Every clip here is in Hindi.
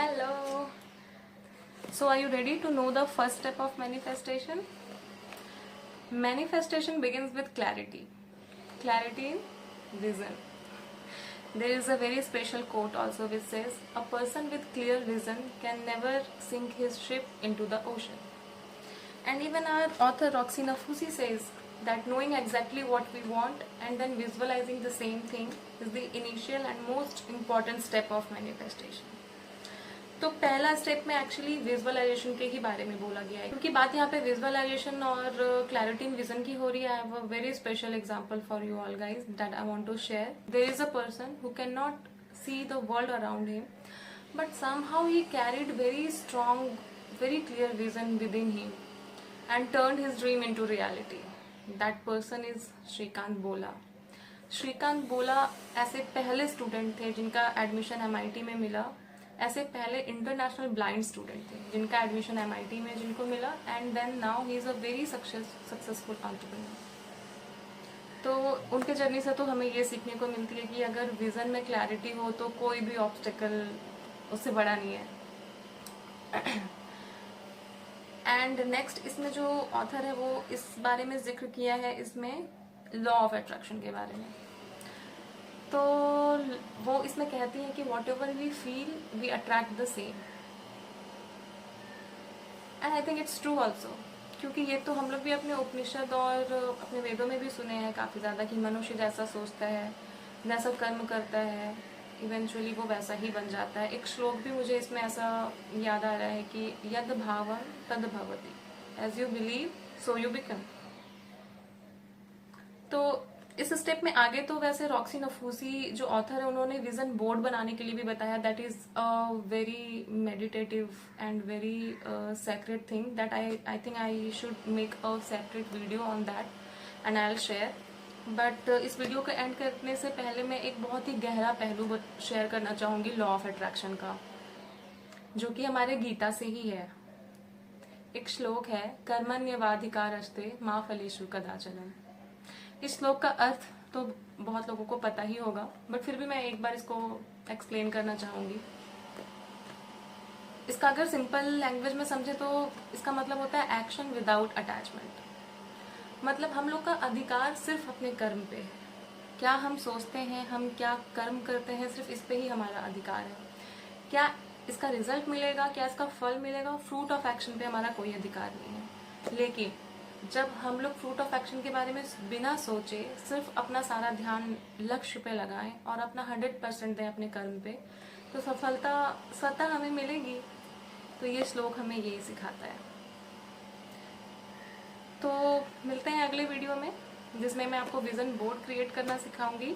Hello. So are you ready to know the first step of manifestation? Manifestation begins with clarity. Clarity in vision. There is a very special quote also which says, "A person with clear vision can never sink his ship into the ocean." And even our author Roxy Nafousi says that knowing exactly what we want and then visualizing the same thing is the initial and most important step of manifestation. तो पहला स्टेप में एक्चुअली विजुअलाइजेशन के ही बारे में बोला गया है, क्योंकि बात यहाँ पे विजुअलाइजेशन और क्लैरिटी इन विजन की हो रही है। I have a very special example for you all guys that I want to share. There is a person who can not see the world around him, but somehow he carried very strong, very clear vision within him and turned his dream into reality. That person is Srikanth Bolla. Srikanth बोला ऐसे पहले स्टूडेंट थे जिनका एडमिशन MIT में मिला, ऐसे पहले इंटरनेशनल ब्लाइंड स्टूडेंट थे जिनका एडमिशन MIT में जिनको मिला, and then now he is a very successful entrepreneur. तो उनके जर्नी से तो हमें ये सीखने को मिलती है कि अगर विजन में क्लैरिटी हो तो कोई भी ऑब्स्टेकल उससे बड़ा नहीं है। एंड नेक्स्ट इसमें जो ऑथर है वो इस बारे में जिक्र किया है इसमें लॉ ऑफ अट्रैक्शन के बारे में। तो वो इसमें कहती है कि whatever we feel we attract the same, and I think it's true also, क्योंकि ये तो हम लोग भी अपने उपनिषद और अपने वेदों में भी सुने हैं काफ़ी ज़्यादा कि मनुष्य जैसा सोचता है, जैसा कर्म करता है, इवेंचुअली वो वैसा ही बन जाता है। एक श्लोक भी मुझे इसमें ऐसा याद आ रहा है कि यद भावं तद भवति, as you believe so you become. तो इस स्टेप में आगे तो वैसे रॉक्सी नफूसी जो ऑथर है उन्होंने विजन बोर्ड बनाने के लिए भी बताया। That is a very meditative and very secret thing that I think I should make a separate video on that and I will share. But इस वीडियो को एंड करने से पहले मैं एक बहुत ही गहरा पहलू शेयर करना चाहूंगी लॉ ऑफ अट्रैक्शन का, जो कि हमारे गीता से ही है। एक श्लोक है, कर्मण्येवाधिकारस्ते मा फलेषु कदाचन। इस श्लोक का अर्थ तो बहुत लोगों को पता ही होगा, बट फिर भी मैं एक बार इसको एक्सप्लेन करना चाहूंगी। इसका अगर सिंपल लैंग्वेज में समझे तो इसका मतलब होता है एक्शन विदाउट अटैचमेंट। मतलब हम लोग का अधिकार सिर्फ अपने कर्म पे है। क्या हम सोचते हैं, हम क्या कर्म करते हैं, सिर्फ इस पे ही हमारा अधिकार है। क्या इसका रिजल्ट मिलेगा, क्या इसका फल मिलेगा, फ्रूट ऑफ एक्शन पे हमारा कोई अधिकार नहीं है। लेकिन जब हम लोग फ्रूट ऑफ एक्शन के बारे में बिना सोचे सिर्फ अपना सारा ध्यान लक्ष्य पे लगाएं और अपना 100% दें अपने कर्म पे, तो सफलता स्वतः हमें मिलेगी। तो ये श्लोक हमें यही सिखाता है। तो मिलते हैं अगले वीडियो में, जिसमें मैं आपको विजन बोर्ड क्रिएट करना सिखाऊंगी।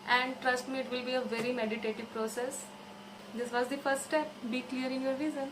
And trust me, it will be a very meditative process. This was the first step, be clear in your vision.